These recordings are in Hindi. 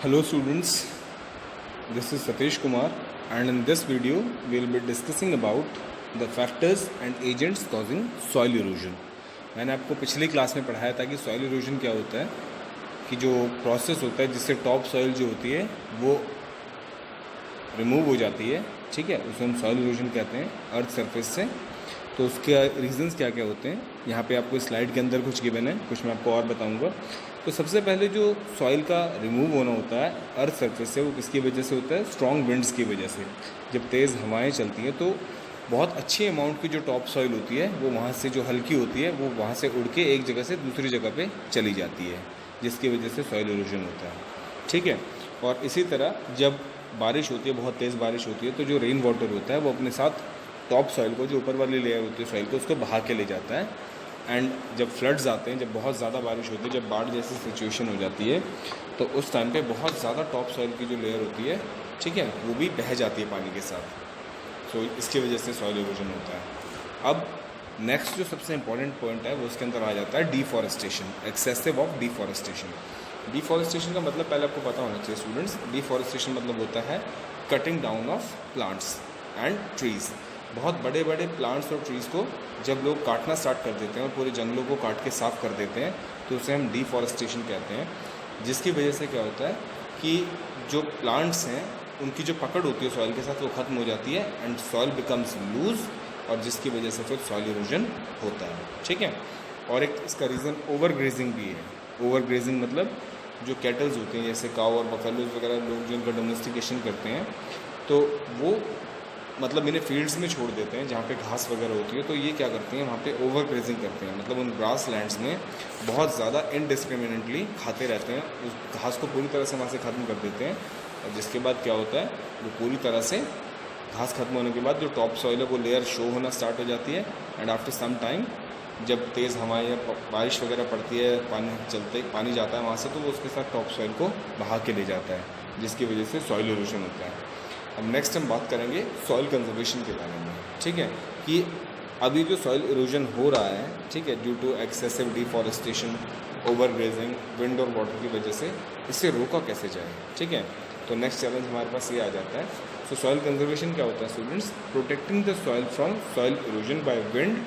Hello students, this is Satish Kumar and in this video we will be discussing about the factors and agents causing soil erosion. मैंने आपको पिछली क्लास में पढ़ाया था कि soil erosion क्या होता है, कि जो प्रोसेस होता है जिससे टॉप सॉइल जो होती है वो रिमूव हो जाती है, ठीक है, उसे हम सॉइल इरोजन कहते हैं अर्थ सरफेस से। तो उसके रीजंस क्या क्या होते हैं यहाँ पे आपको स्लाइड के अंदर कुछ गिवन है, कुछ मैं आपको और बताऊंगा। तो सबसे पहले जो सॉइल का रिमूव होना होता है अर्थ सरफेस से वो किसकी वजह से होता है, स्ट्रॉन्ग विंड्स की वजह से। जब तेज़ हवाएं चलती हैं तो बहुत अच्छी अमाउंट की जो टॉप सॉइल होती है वो वहाँ से जो हल्की होती है वो वहाँ से उड़ के एक जगह से दूसरी जगह पे चली जाती है, जिसकी वजह से सॉइल इरोजन होता है, ठीक है। और इसी तरह जब बारिश होती है, बहुत तेज़ बारिश होती है, तो जो रेन वाटर होता है वो अपने साथ टॉप सॉइल को, जो ऊपर वाली लेयर होती है सॉइल को, उसको बहा के ले जाता है। एंड जब फ्लड्स आते हैं, जब बहुत ज़्यादा बारिश होती है, जब बाढ़ जैसी सिचुएशन हो जाती है, तो उस टाइम पे बहुत ज़्यादा टॉप सॉइल की जो लेयर होती है, ठीक है, वो भी बह जाती है पानी के साथ। सो इसकी वजह से सॉइल इरोजन होता है। अब नेक्स्ट जो सबसे इंपॉर्टेंट पॉइंट है वो उसके अंदर आ जाता है deforestation, excessive of deforestation. Deforestation का मतलब पहले आपको पता होना चाहिए स्टूडेंट्स। डिफॉरेस्टेशन मतलब होता है cutting down of plants and trees. बहुत बड़े बड़े प्लांट्स और ट्रीज़ को जब लोग काटना स्टार्ट कर देते हैं और पूरे जंगलों को काट के साफ़ कर देते हैं तो उसे हम डिफॉरेस्टेशन कहते हैं। जिसकी वजह से क्या होता है कि जो प्लांट्स हैं उनकी जो पकड़ होती है सॉइल के साथ वो ख़त्म हो जाती है एंड सॉइल बिकम्स लूज, और जिसकी वजह से फिर सॉइल इरोजन होता है, ठीक है। और एक इसका रीज़न ओवर ग्रेजिंग भी है। ओवर ग्रेजिंग मतलब जो कैटल्स होते हैं जैसे काऊ और बफेलोज वगैरह, लोग जो इनका डोमेस्टिकेशन करते हैं तो वो मतलब इन्हें फील्ड्स में छोड़ देते हैं जहाँ पे घास वगैरह होती है। तो ये क्या करते हैं, वहाँ पे ओवर ग्रेजिंग करते हैं, मतलब उन ग्रास लैंड्स में बहुत ज़्यादा इनडिस्क्रिमिनेटली खाते रहते हैं, उस घास को पूरी तरह से वहाँ से ख़त्म कर देते हैं। और जिसके बाद क्या होता है, वो पूरी तरह से घास खत्म होने के बाद जो टॉप सॉइल है वो लेयर शो होना स्टार्ट हो जाती है। एंड आफ्टर सम टाइम जब तेज़ हवाएं या बारिश वगैरह पड़ती है, पानी जाता है वहाँ से, तो वो उसके साथ टॉप सॉइल को बहा के ले जाता है, जिसकी वजह से सॉइल इरोजन होता है। अब नेक्स्ट हम बात करेंगे सॉइल कंजर्वेशन के बारे में, ठीक है, कि अभी जो सॉइल इरोजन हो रहा है, ठीक है, due to excessive deforestation, over grazing, wind और वाटर की वजह से, इससे रोका कैसे जाए, ठीक है। तो नेक्स्ट चैलेंज हमारे पास ये आ जाता है। सो सॉइल कंजर्वेशन क्या होता है students, protecting the soil from soil erosion by wind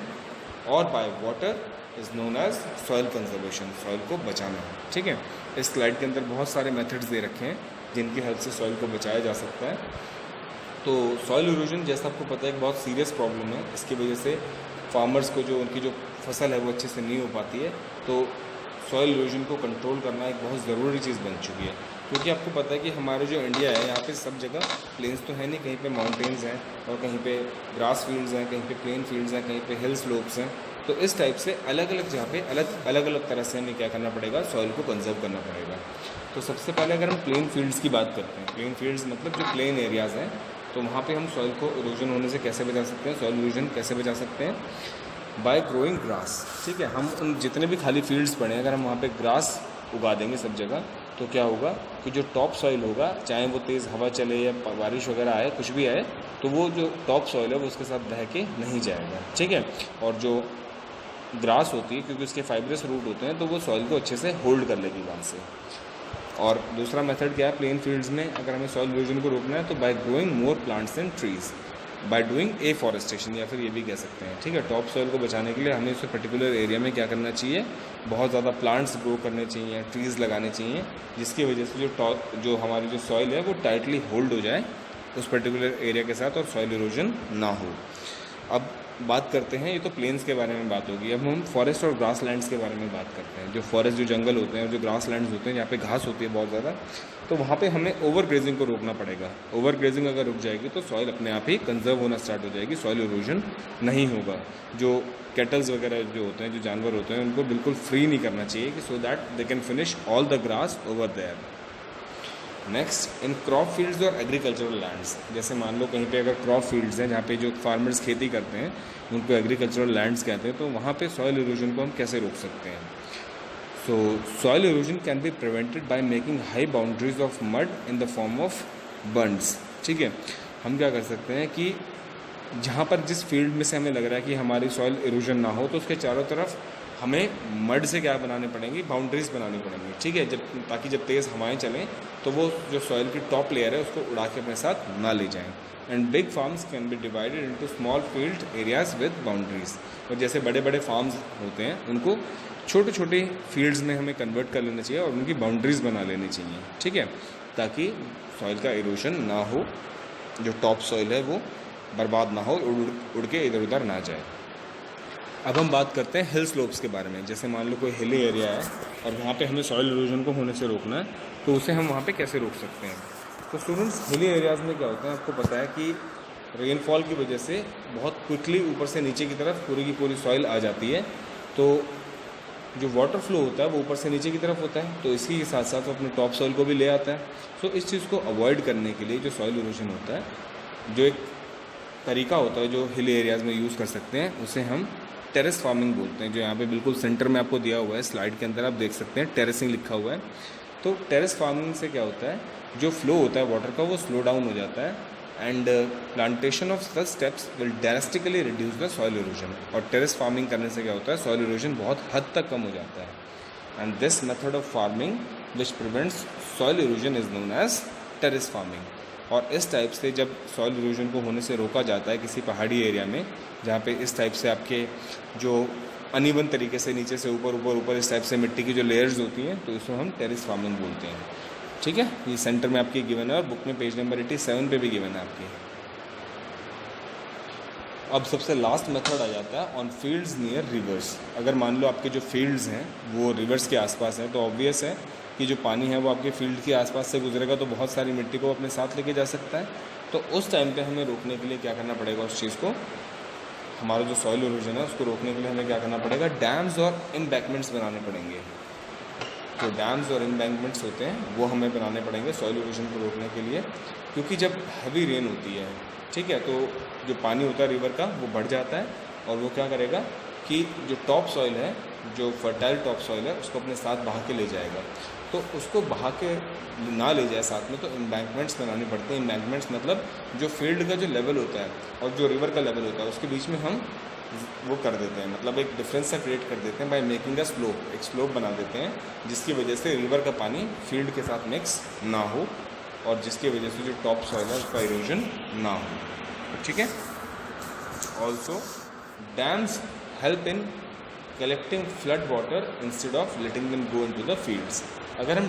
और by water is known as soil conservation. Soil को बचाना, ठीक है। इस स्लाइड के अंदर बहुत सारे मेथड्स दे रखे हैं जिनकी हेल्प से सॉइल को बचाया जा सकता है। तो सॉइल इरोजन जैसा आपको पता है एक बहुत सीरियस प्रॉब्लम है। इसकी वजह से फार्मर्स को जो उनकी जो फसल है वो अच्छे से नहीं हो पाती है। तो सॉइल इरोजन को कंट्रोल करना एक बहुत ज़रूरी चीज़ बन चुकी है, क्योंकि आपको पता है कि हमारा जो इंडिया है यहाँ पे सब जगह प्लेन्स तो है नहीं, कहीं पे माउंटेन्स हैं और कहीं पे ग्रास फील्ड्स हैं, कहीं पे प्लेन फील्ड्स हैं, कहीं पे हिल स्लोप्स हैं। तो इस टाइप से अलग अलग जगह पे अलग अलग तरह से हमें क्या करना पड़ेगा, सॉइल को कंजर्व करना पड़ेगा। तो सबसे पहले अगर हम प्लेन फील्ड्स की बात करते हैं, प्लेन फील्ड्स मतलब जो प्लेन एरियाज़ हैं, तो वहाँ पे हम सॉइल को इरोजन होने से कैसे बचा सकते हैं, सॉइल इरोजन कैसे बचा सकते हैं, बाय ग्रोइंग ग्रास, ठीक है। हम उन जितने भी खाली फील्ड्स पड़े हैं अगर हम वहाँ पे ग्रास उगा देंगे सब जगह, तो क्या होगा कि जो टॉप सॉइल होगा, चाहे वो तेज़ हवा चले या बारिश वगैरह आए, कुछ भी आए, तो वो जो टॉप सॉइल है वो उसके साथ बह के नहीं जाएगा, ठीक है। और जो ग्रास होती है, क्योंकि उसके फाइब्रस रूट होते हैं, तो वो सॉइल को अच्छे से होल्ड कर लेगी वहाँ से। और दूसरा मेथड क्या है, प्लेन फील्ड्स में अगर हमें सॉइल इरोजन को रोकना है तो bye growing more plants and trees, by doing afforestation, या फिर ये भी कह सकते हैं, ठीक है। टॉप सॉइल को बचाने के लिए हमें उस पर्टिकुलर एरिया में क्या करना चाहिए, बहुत ज़्यादा प्लांट्स ग्रो करने चाहिए, ट्रीज़ लगाने चाहिए, जिसकी वजह से जो हमारी जो सॉइल है वो टाइटली होल्ड हो जाए उस पर्टिकुलर एरिया के साथ और सॉइल इरोजन ना हो। अब बात करते हैं, ये तो प्लेन्स के बारे में बात होगी, अब हम फॉरेस्ट और ग्रास लैंड्स के बारे में बात करते हैं। जो फॉरेस्ट, जो जंगल होते हैं और जो ग्रास लैंड्स होते हैं जहाँ पे घास होती है बहुत ज़्यादा, तो वहाँ पे हमें ओवर ग्रेजिंग को रोकना पड़ेगा। ओवर ग्रेजिंग अगर रुक जाएगी तो सॉइल अपने आप ही कंजर्व होना स्टार्ट हो जाएगी, सॉइल इरोजन नहीं होगा। जो कैटल्स वगैरह जो होते हैं, जो जानवर होते हैं, उनको बिल्कुल फ्री नहीं करना चाहिए कि so that they can finish all the grass over there. Next, in crop fields और एग्रीकल्चरल लैंड्स, जैसे मान लो कहीं पे अगर क्रॉप फील्ड्स हैं जहाँ पे जो फार्मर्स खेती करते हैं उनको एग्रीकल्चरल लैंड्स कहते हैं, तो वहाँ पे सॉइल इरोजन को हम कैसे रोक सकते हैं। सो soil erosion can be prevented by making high boundaries of mud in the form of बंड्स, ठीक है। हम क्या कर सकते हैं कि जहाँ पर जिस फील्ड में से हमें लग रहा है कि हमारी सॉइल इरोजन ना हो, तो उसके चारों तरफ हमें मड से क्या बनाने पड़ेंगी, बाउंड्रीज बनानी पड़ेंगी, ठीक है, ताकि जब तेज़ हवाएं चलें तो वो जो सॉइल की टॉप लेयर है उसको उड़ा के अपने साथ ना ले जाएं। And big farms can be divided into small field areas with boundaries. और जैसे बड़े बड़े फार्म्स होते हैं उनको छोटे छोटे फील्ड्स में हमें कन्वर्ट कर लेना चाहिए और उनकी बाउंड्रीज बना लेनी चाहिए, ठीक है, ताकि सॉइल का इरोशन ना हो, जो टॉप सॉइल है वो बर्बाद ना हो, उड़ के इधर उधर ना जाए। अब हम बात करते हैं हिल स्लोप्स के बारे में। जैसे मान लो कोई हिली एरिया है और वहाँ पे हमें सॉइल इरोजन को होने से रोकना है, तो उसे हम वहाँ पे कैसे रोक सकते हैं। तो स्टूडेंट्स, हिली एरियाज़ में क्या होता है, आपको पता है कि रेनफॉल की वजह से बहुत क्विकली ऊपर से नीचे की तरफ पूरी की पूरी सॉइल आ जाती है, तो जो वाटर फ्लो होता है वो ऊपर से नीचे की तरफ होता है, तो इसी के साथ साथ वो अपने टॉप सॉइल को भी ले आता है। सो इस चीज़ को अवॉइड करने के लिए जो सॉइल इरोजन होता है, जो एक तरीका होता है जो हिल एरियाज़ में यूज़ कर सकते हैं, उसे हम टेरेस फार्मिंग बोलते हैं। जो यहाँ पे बिल्कुल सेंटर में आपको दिया हुआ है, स्लाइड के अंदर आप देख सकते हैं टेरेसिंग लिखा हुआ है। तो टेरेस फार्मिंग से क्या होता है, जो फ्लो होता है वाटर का वो स्लो डाउन हो जाता है, and plantation of such steps will drastically reduce the soil erosion. और टेरेस फार्मिंग करने से क्या होता है, सॉइल इरोजन बहुत हद तक कम हो जाता है। And this method of farming which prevents soil erosion is known as terrace farming. और इस टाइप से जब सॉइल इरोजन को होने से रोका जाता है किसी पहाड़ी एरिया में, जहाँ पे इस टाइप से आपके जो अनइवन तरीके से नीचे से ऊपर इस टाइप से मिट्टी की जो लेयर्स होती हैं, तो इसको हम टेरेस फार्मिंग बोलते हैं, ठीक है। ये सेंटर में आपकी गिवन है और बुक में पेज नंबर 87 पे भी गिवन है आपकी। अब सबसे लास्ट मेथड आ जाता है ऑन फील्ड्स नियर रिवर्स। अगर मान लो आपके जो फील्ड्स हैं वो रिवर्स के आसपास हैं, तो ऑब्वियस है कि जो पानी है वो आपके फील्ड के आसपास से गुजरेगा, तो बहुत सारी मिट्टी को अपने साथ लेके जा सकता है। तो उस टाइम पे हमें रोकने के लिए क्या करना पड़ेगा, उस चीज़ को, हमारा जो सॉइल इरोजन है उसको रोकने के लिए हमें क्या करना पड़ेगा, डैम्स और एम्बैंकमेंट्स बनाने पड़ेंगे। जो डैम्स और एम्बैंकमेंट्स होते हैं वो हमें बनाने पड़ेंगे सॉइल इरोजन को रोकने के लिए, क्योंकि जब हैवी रेन होती है, ठीक है, तो जो पानी होता है रिवर का वो बढ़ जाता है और वो क्या करेगा कि जो टॉप सॉइल है, जो फर्टाइल टॉप सॉइल है, उसको अपने साथ बहा के ले जाएगा। तो उसको बहा के ना ले जाए साथ में, तो एम्बैंकमेंट्स बनानी पड़ती हैं। एम्बैंकमेंट्स मतलब जो फील्ड का जो लेवल होता है और जो रिवर का लेवल होता है उसके बीच में हम वो कर देते हैं, मतलब एक डिफरेंस सा क्रिएट कर देते हैं बाय मेकिंग अ स्लोप। एक स्लोप बना देते हैं जिसकी वजह से रिवर का पानी फील्ड के साथ मिक्स ना हो और जिसकी वजह से जो टॉप सॉइल है उसका इरोजन ना हो, ठीक है। Also dams help in collecting flood water instead of letting them go into the fields. अगर हम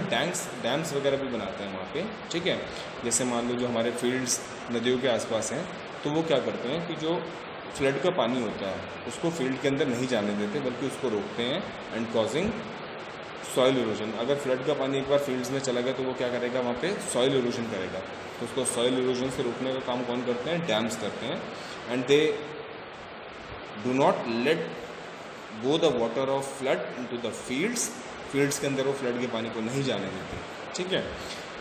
डैम्स वगैरह भी बनाते हैं वहाँ पे, ठीक है, जैसे मान लो जो हमारे फील्ड्स नदियों के आसपास हैं, तो वो क्या करते हैं कि जो फ्लड का पानी होता है उसको फील्ड के अंदर नहीं जाने देते, बल्कि उसको रोकते हैं एंड कॉजिंग सॉइल इरोजन। अगर फ्लड का पानी एक बार फील्ड्स में चला गया तो वो क्या करेगा, वहाँ पे सॉइल इरोजन करेगा। तो उसको सॉइल इरोजन से रोकने का काम कौन करते हैं, डैम्स करते हैं। And they do not let go the water of flood into the fields के अंदर वो फ्लड के पानी को नहीं जाने देते, ठीक है।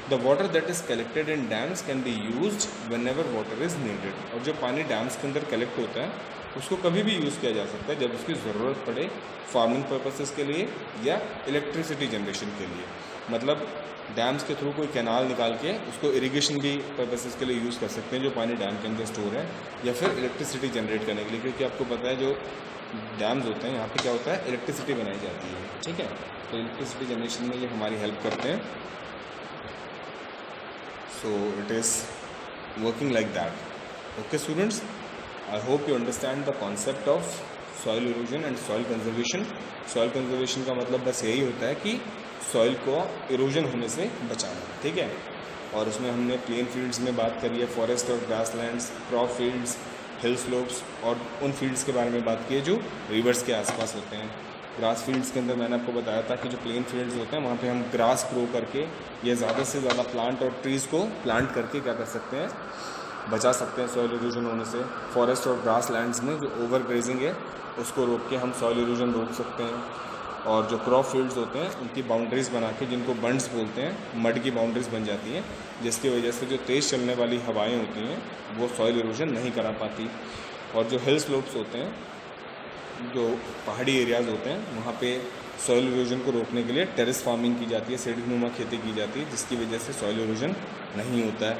The water that is collected in dams can be used whenever water is needed. और जो पानी डैम्स के अंदर कलेक्ट होता है उसको कभी भी यूज़ किया जा सकता है जब उसकी ज़रूरत पड़े, फार्मिंग पर्पसेस के लिए या इलेक्ट्रिसिटी जनरेशन के लिए। मतलब डैम्स के थ्रू कोई कैनाल निकाल के उसको इरिगेशन भी पर्पसेस के लिए यूज़ कर सकते हैं जो पानी डैम के अंदर स्टोर है, या फिर इलेक्ट्रिसिटी जनरेट करने के लिए, क्योंकि आपको पता है जो डैम्स होते हैं यहाँ पे क्या होता है, इलेक्ट्रिसिटी बनाई जाती है, ठीक है। तो इलेक्ट्रिसिटी जनरेशन में ये हमारी हेल्प करते हैं। So it is working like that. Okay students, I hope you understand the concept of soil erosion and soil conservation. Soil conservation का मतलब बस यही होता है कि सॉइल को इरोजन होने से बचाना, ठीक है। और उसमें हमने प्लेन फील्ड्स में बात करी है, फॉरेस्ट और ग्रास लैंड्स, क्रॉप फील्ड्स, हिल स्लोप्स, और उन फील्ड्स के बारे में बात की है जो रिवर्स के आसपास होते हैं। ग्रास फील्ड्स के अंदर मैंने आपको बताया था कि जो प्लेन फील्ड्स होते हैं वहाँ पे हम ग्रास ग्रो करके या ज़्यादा से ज़्यादा प्लांट और ट्रीज़ को प्लांट करके क्या कर सकते हैं, बचा सकते हैं सॉइल इरोजन होने से। फॉरेस्ट और ग्रास लैंड्स में जो ओवर ग्रेजिंग है उसको रोक के हम सॉइल इरोजन रोक सकते हैं। और जो क्रॉप फील्ड्स होते हैं उनकी बाउंड्रीज़ बना के, जिनको बंड्स बोलते हैं, मड की बाउंड्रीज़ बन जाती हैं, जिसकी वजह से जो तेज़ चलने वाली हवाएं होती हैं वो सॉइल इरोजन नहीं करा पाती। और जो हिल स्लोप्स होते हैं, जो पहाड़ी एरियाज़ होते हैं, वहाँ पे सॉइल इरोजन को रोकने के लिए टेरेस फार्मिंग की जाती है, सीढ़ीनुमा खेती की जाती है, जिसकी वजह से सॉइल इरोजन नहीं होता है।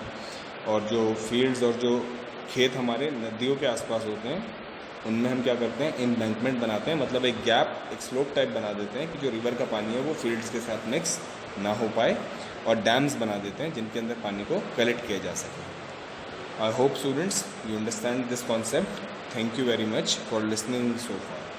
और जो फील्ड्स और जो खेत हमारे नदियों के आसपास होते हैं उनमें हम क्या करते हैं, एम्बैंकमेंट बनाते हैं, मतलब एक गैप, एक स्लोप टाइप बना देते हैं कि जो रिवर का पानी है वो फील्ड्स के साथ मिक्स ना हो पाए, और डैम्स बना देते हैं जिनके अंदर पानी को कलेक्ट किया जा सके। I hope students you understand this concept. Thank you very much for listening so far.